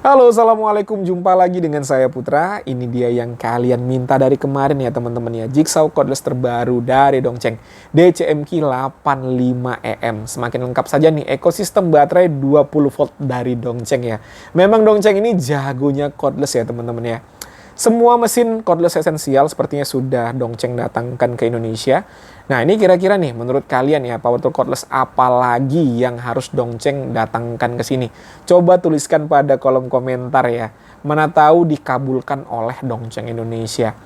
Halo, assalamualaikum. Jumpa lagi dengan saya Putra. Ini dia yang kalian minta dari kemarin ya teman-teman ya. Jigsaw cordless terbaru dari Dongcheng DCMQ 85EM. Semakin lengkap saja nih ekosistem baterai 20 volt dari Dongcheng ya. Memang Dongcheng ini jagonya cordless ya teman-teman ya. Semua mesin cordless esensial sepertinya sudah Dongcheng datangkan ke Indonesia. Nah ini kira-kira nih menurut kalian ya power tool cordless apa lagi yang harus Dongcheng datangkan ke sini? Coba tuliskan pada kolom komentar ya. Mana tahu dikabulkan oleh Dongcheng Indonesia.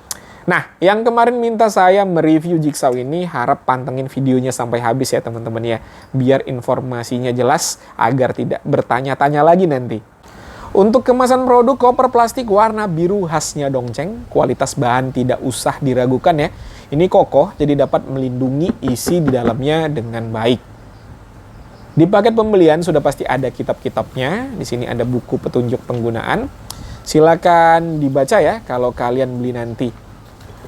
Nah yang kemarin minta saya mereview Jigsaw ini harap pantengin videonya sampai habis ya teman-teman ya. Biar informasinya jelas agar tidak bertanya-tanya lagi nanti. Untuk kemasan produk koper plastik warna biru khasnya Dongcheng, kualitas bahan tidak usah diragukan ya. Ini kokoh, jadi dapat melindungi isi di dalamnya dengan baik. Di paket pembelian sudah pasti ada kitab-kitabnya. Di sini ada buku petunjuk penggunaan. Silakan dibaca ya kalau kalian beli nanti.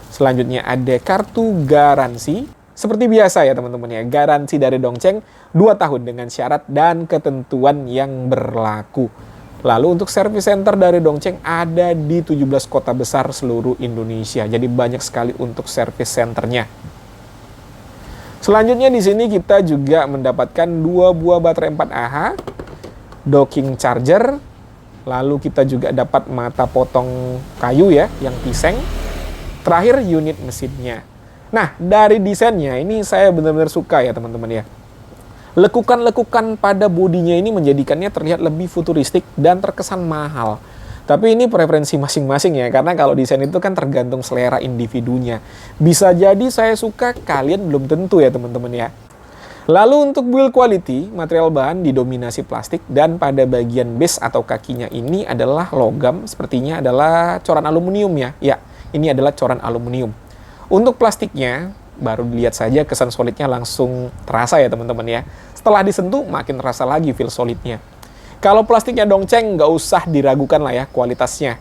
Selanjutnya ada kartu garansi. Seperti biasa ya teman-teman ya, garansi dari Dongcheng 2 tahun dengan syarat dan ketentuan yang berlaku. Lalu untuk service center dari Dongcheng ada di 17 kota besar seluruh Indonesia. Jadi banyak sekali untuk service centernya. Selanjutnya di sini kita juga mendapatkan 2 buah baterai 4Ah, docking charger, lalu kita juga dapat mata potong kayu ya, yang piseng. Terakhir unit mesinnya. Nah, dari desainnya ini saya benar-benar suka ya teman-teman ya. Lekukan-lekukan pada bodinya ini menjadikannya terlihat lebih futuristik dan terkesan mahal. Tapi ini preferensi masing-masing ya, karena kalau desain itu kan tergantung selera individunya. Bisa jadi saya suka, kalian belum tentu ya teman-teman ya. Lalu untuk build quality, material bahan didominasi plastik dan pada bagian base atau kakinya ini adalah logam, sepertinya adalah coran aluminium ya. Ya, ini adalah coran aluminium. Untuk plastiknya, baru dilihat saja kesan solidnya langsung terasa ya teman-teman ya. Setelah disentuh makin terasa lagi feel solidnya. Kalau plastiknya Dongcheng nggak usah diragukan lah ya kualitasnya.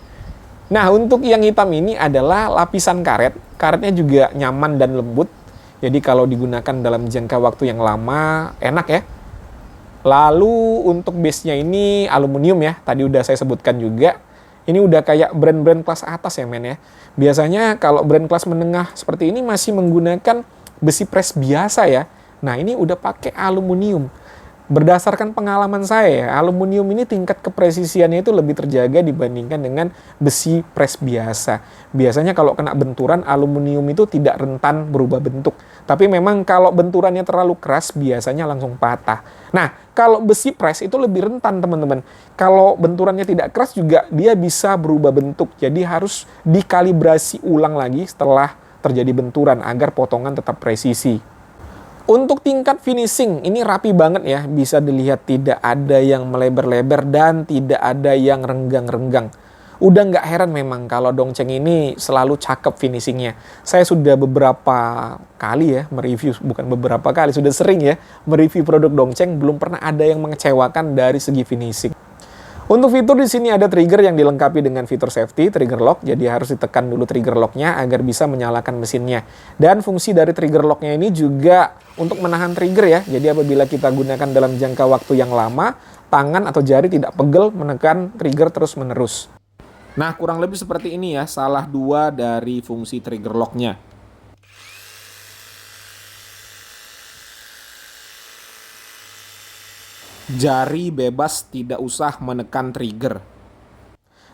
Nah untuk yang hitam ini adalah lapisan karet. Karetnya juga nyaman dan lembut. Jadi kalau digunakan dalam jangka waktu yang lama enak ya. Lalu untuk base-nya ini aluminium ya. Tadi udah saya sebutkan juga. Ini udah kayak brand-brand kelas atas ya men ya. Biasanya kalau brand kelas menengah seperti ini masih menggunakan besi pres biasa ya. Nah ini udah pakai aluminium. Berdasarkan pengalaman saya ya, aluminium ini tingkat kepresisiannya itu lebih terjaga dibandingkan dengan besi pres biasa. Biasanya kalau kena benturan, aluminium itu tidak rentan berubah bentuk. Tapi memang kalau benturannya terlalu keras, biasanya langsung patah. Nah, kalau besi pres itu lebih rentan teman-teman. Kalau benturannya tidak keras juga dia bisa berubah bentuk. Jadi harus dikalibrasi ulang lagi setelah terjadi benturan agar potongan tetap presisi. Untuk tingkat finishing, ini rapi banget ya. Bisa dilihat tidak ada yang melebar-lebar dan tidak ada yang renggang-renggang. Udah nggak heran memang kalau Dongcheng ini selalu cakep finishingnya. Saya sudah beberapa kali ya mereview, bukan beberapa kali, sudah sering ya mereview produk Dongcheng, belum pernah ada yang mengecewakan dari segi finishing. Untuk fitur di sini ada trigger yang dilengkapi dengan fitur safety, trigger lock. Jadi harus ditekan dulu trigger locknya agar bisa menyalakan mesinnya. Dan fungsi dari trigger locknya ini juga untuk menahan trigger ya. Jadi apabila kita gunakan dalam jangka waktu yang lama, tangan atau jari tidak pegel menekan trigger terus-menerus. Nah, kurang lebih seperti ini ya, salah dua dari fungsi trigger locknya. Jari bebas, tidak usah menekan trigger.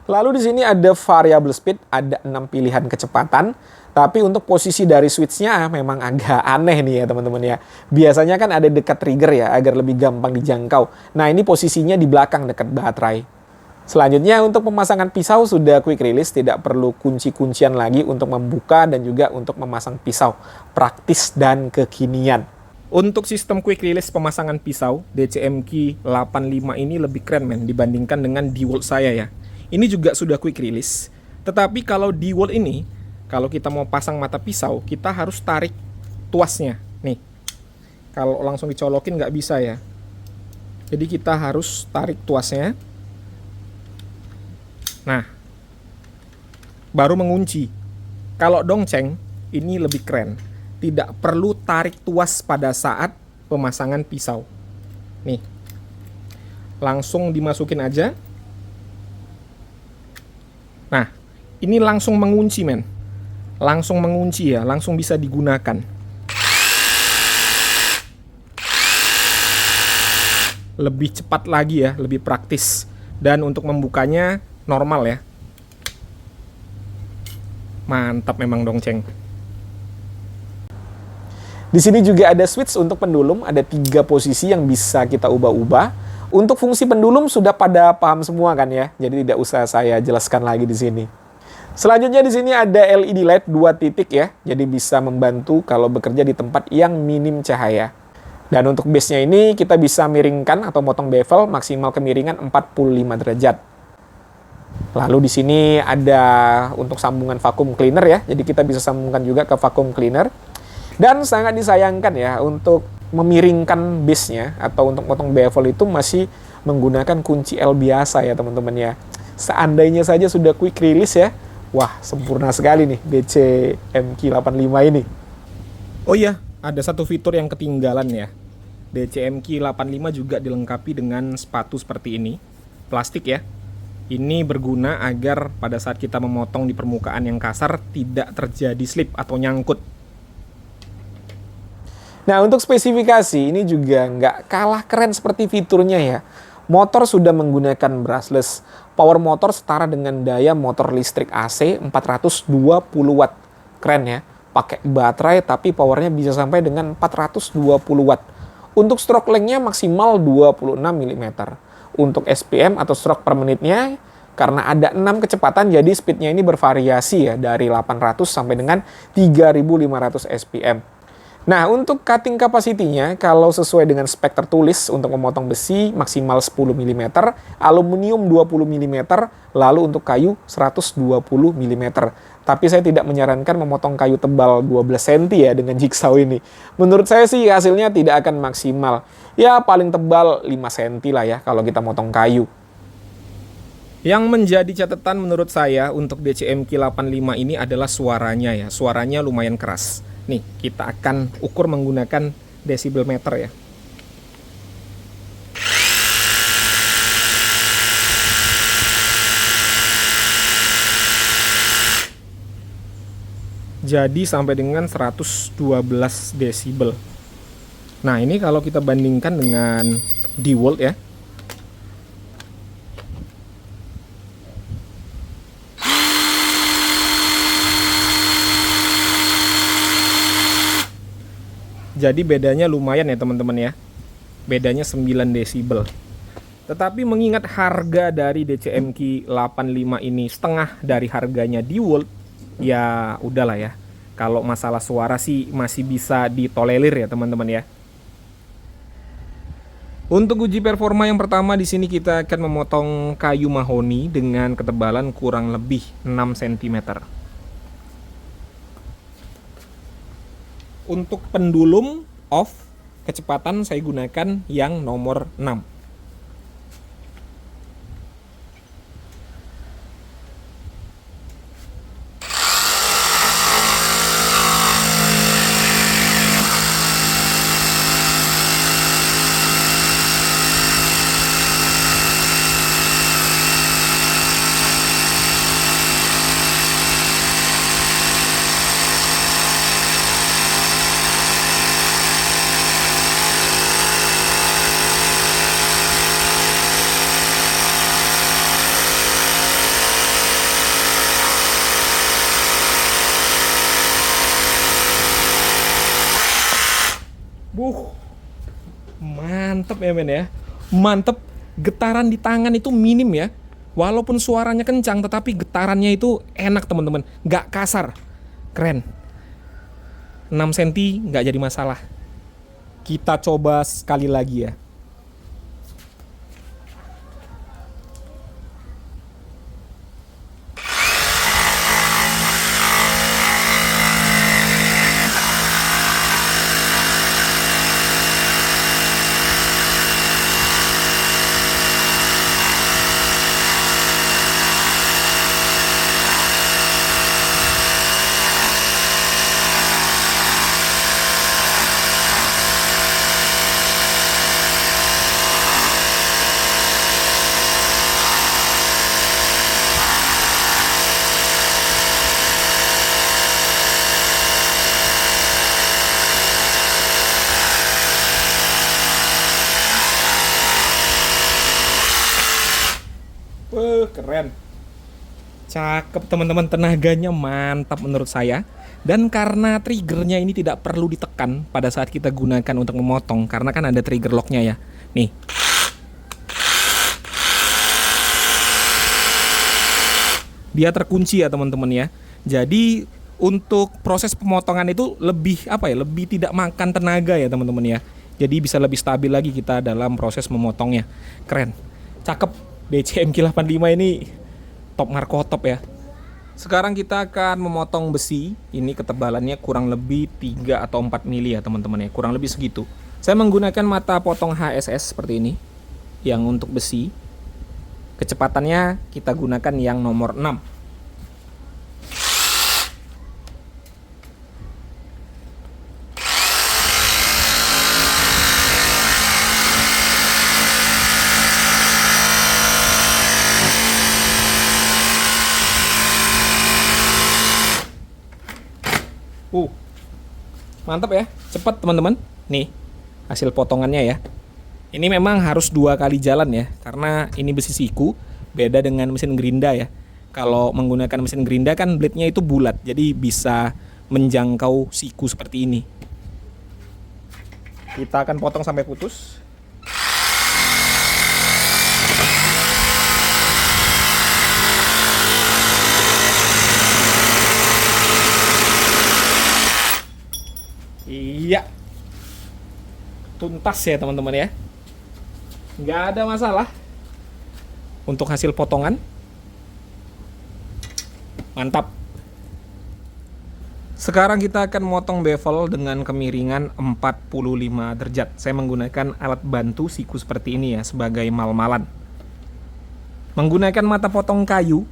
Lalu di sini ada variable speed, ada 6 pilihan kecepatan. Tapi untuk posisi dari switch-nya memang agak aneh nih ya teman-teman ya. Biasanya kan ada dekat trigger ya, agar lebih gampang dijangkau. Nah ini posisinya di belakang dekat baterai. Selanjutnya untuk pemasangan pisau sudah quick release, tidak perlu kunci-kuncian lagi untuk membuka dan juga untuk memasang pisau. Praktis dan kekinian. Untuk sistem quick release pemasangan pisau, DCMQ 85 ini lebih keren men dibandingkan dengan DeWalt saya ya. Ini juga sudah quick release, tetapi kalau DeWalt ini, kalau kita mau pasang mata pisau, kita harus tarik tuasnya. Nih, kalau langsung dicolokin nggak bisa ya. Jadi kita harus tarik tuasnya. Nah, baru mengunci. Kalau Dongcheng, ini lebih keren. Tidak perlu tarik tuas pada saat pemasangan pisau. Nih, langsung dimasukin aja. Nah, ini langsung mengunci, men. Langsung mengunci ya, langsung bisa digunakan. Lebih cepat lagi ya, lebih praktis. Dan untuk membukanya normal ya. Mantap memang dong, Ceng. Di sini juga ada switch untuk pendulum, ada 3 posisi yang bisa kita ubah-ubah. Untuk fungsi pendulum sudah pada paham semua kan ya, jadi tidak usah saya jelaskan lagi di sini. Selanjutnya di sini ada LED light 2 titik ya, jadi bisa membantu kalau bekerja di tempat yang minim cahaya. Dan untuk base-nya ini kita bisa miringkan atau motong bevel maksimal kemiringan 45 derajat. Lalu di sini ada untuk sambungan vacuum cleaner ya, jadi kita bisa sambungkan juga ke vacuum cleaner. Dan sangat disayangkan ya, untuk memiringkan base-nya atau untuk potong bevel itu masih menggunakan kunci L biasa ya teman-teman ya. Seandainya saja sudah quick release ya, wah sempurna sekali nih DC MQ85 ini. Oh iya, ada satu fitur yang ketinggalan ya. DC MQ85 juga dilengkapi dengan sepatu seperti ini, plastik ya. Ini berguna agar pada saat kita memotong di permukaan yang kasar tidak terjadi slip atau nyangkut. Nah, untuk spesifikasi ini juga nggak kalah keren seperti fiturnya ya. Motor sudah menggunakan brushless. Power motor setara dengan daya motor listrik AC 420 watt. Keren ya. Pakai baterai tapi powernya bisa sampai dengan 420 watt. Untuk stroke length-nya maksimal 26 mm. Untuk SPM atau stroke per menitnya, karena ada 6 kecepatan jadi speednya ini bervariasi ya, dari 800 sampai dengan 3500 SPM. Nah, untuk cutting capacity-nya, kalau sesuai dengan spek tertulis untuk memotong besi maksimal 10 mm, aluminium 20 mm, lalu untuk kayu 120 mm. Tapi saya tidak menyarankan memotong kayu tebal 12 cm ya dengan jigsaw ini. Menurut saya sih hasilnya tidak akan maksimal. Ya paling tebal 5 cm lah ya kalau kita motong kayu. Yang menjadi catatan menurut saya untuk DCMQ85 ini adalah suaranya ya. Suaranya lumayan keras. Nih, kita akan ukur menggunakan decibel meter ya. Jadi sampai dengan 112 desibel. Nah, ini kalau kita bandingkan dengan DeWalt ya. Jadi bedanya lumayan ya teman-teman ya. Bedanya 9 desibel. Tetapi mengingat harga dari DCMQ85 ini setengah dari harganya DeWalt, ya udahlah ya. Kalau masalah suara sih masih bisa ditolerir ya teman-teman ya. Untuk uji performa yang pertama di sini kita akan memotong kayu mahoni dengan ketebalan kurang lebih 6 cm. Untuk pendulum off, kecepatan saya gunakan yang nomor 6. Mantep ya men ya. Mantep, getaran di tangan itu minim ya. Walaupun suaranya kencang tetapi getarannya itu enak teman-teman, nggak kasar. Keren. 6 cm nggak jadi masalah. Kita coba sekali lagi ya. keren. Cakep teman-teman, tenaganya mantap menurut saya. Dan karena triggernya ini tidak perlu ditekan pada saat kita gunakan untuk memotong, karena kan ada trigger locknya ya. Nih. Dia terkunci ya teman-teman ya. Jadi untuk proses pemotongan itu lebih lebih tidak makan tenaga ya teman-teman ya. Jadi bisa lebih stabil lagi kita dalam proses memotongnya. Keren. Cakep. DCMK 85 ini top markotop ya. Sekarang kita akan memotong besi. Ini ketebalannya kurang lebih 3 atau 4 mili ya teman-teman ya. Kurang lebih segitu. Saya menggunakan mata potong HSS seperti ini. Yang untuk besi. Kecepatannya kita gunakan yang nomor 6. Mantap ya, cepat teman-teman. Nih, hasil potongannya ya. Ini memang harus 2 kali jalan ya, karena ini besi siku, beda dengan mesin gerinda ya. Kalau menggunakan mesin gerinda kan blade-nya itu bulat, jadi bisa menjangkau siku seperti ini. Kita akan potong sampai putus. Iya, tuntas ya teman-teman ya, nggak ada masalah untuk hasil potongan. Mantap. Sekarang kita akan motong bevel dengan kemiringan 45 derajat. Saya menggunakan alat bantu siku seperti ini ya, sebagai mal-malan. Menggunakan mata potong kayu,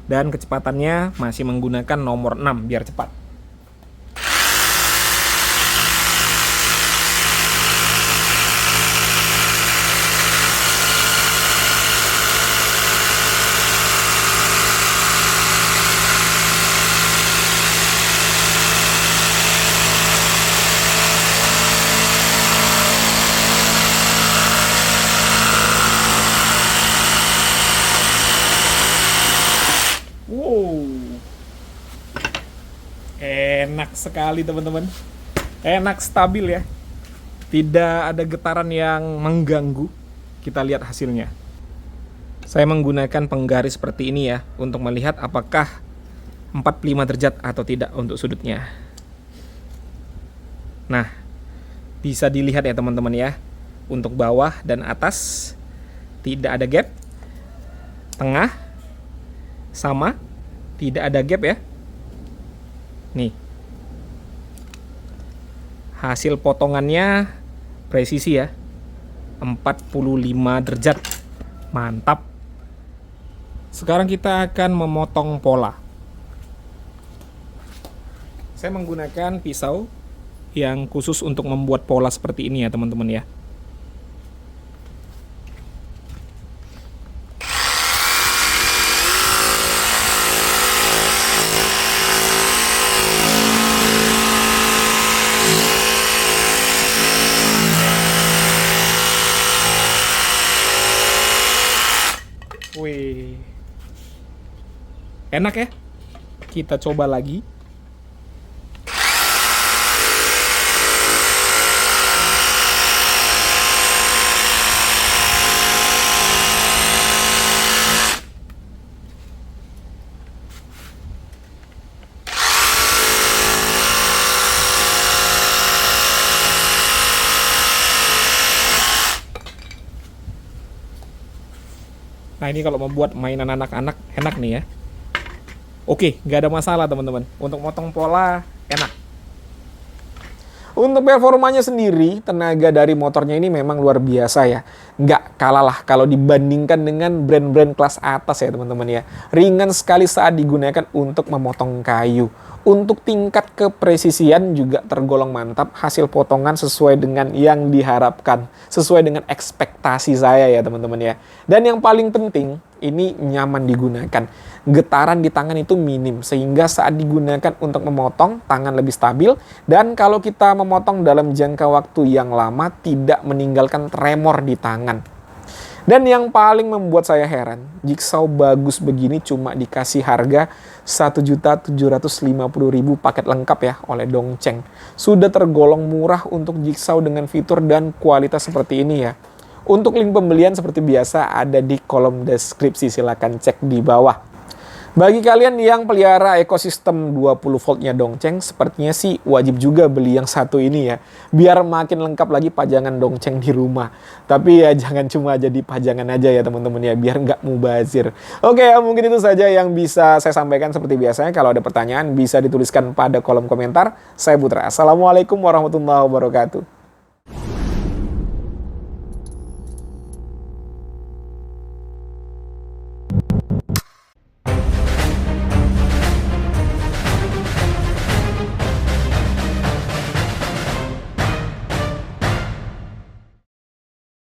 dan kecepatannya masih menggunakan nomor 6 biar cepat. Enak sekali teman-teman. Enak, stabil ya. Tidak ada getaran yang mengganggu. Kita lihat hasilnya. Saya menggunakan penggaris seperti ini ya, untuk melihat apakah 45 derajat atau tidak untuk sudutnya. Nah, bisa dilihat ya teman-teman ya. Untuk bawah dan atas tidak ada gap. Tengah sama, tidak ada gap ya. Nih, hasil potongannya presisi ya, 45 derajat. Mantap. Sekarang kita akan memotong pola. Saya menggunakan pisau yang khusus untuk membuat pola seperti ini ya teman-teman ya. Wih, enak ya. Kita coba lagi. Nah ini kalau membuat mainan anak-anak enak nih ya. Oke, nggak ada masalah teman-teman. Untuk motong pola enak. Untuk performanya sendiri, tenaga dari motornya ini memang luar biasa ya. Nggak kalah lah kalau dibandingkan dengan brand-brand kelas atas ya teman-teman ya. Ringan sekali saat digunakan untuk memotong kayu. Untuk tingkat kepresisian juga tergolong mantap. Hasil potongan sesuai dengan yang diharapkan. Sesuai dengan ekspektasi saya ya teman-teman ya. Dan yang paling penting, ini nyaman digunakan. Getaran di tangan itu minim, sehingga saat digunakan untuk memotong, tangan lebih stabil. Dan kalau kita memotong dalam jangka waktu yang lama, tidak meninggalkan tremor di tangan. Dan yang paling membuat saya heran, Jigsaw bagus begini cuma dikasih harga 1.750.000 paket lengkap ya oleh Dongcheng. Sudah tergolong murah untuk Jigsaw dengan fitur dan kualitas seperti ini ya. Untuk link pembelian seperti biasa ada di kolom deskripsi, silahkan cek di bawah. Bagi kalian yang pelihara ekosistem 20 voltnya Dongcheng, sepertinya sih wajib juga beli yang satu ini ya. Biar makin lengkap lagi pajangan Dongcheng di rumah. Tapi ya jangan cuma jadi pajangan aja ya teman-teman ya, biar nggak mubazir. Oke ya, mungkin itu saja yang bisa saya sampaikan seperti biasanya. Kalau ada pertanyaan bisa dituliskan pada kolom komentar. Saya Putra. Assalamualaikum warahmatullahi wabarakatuh.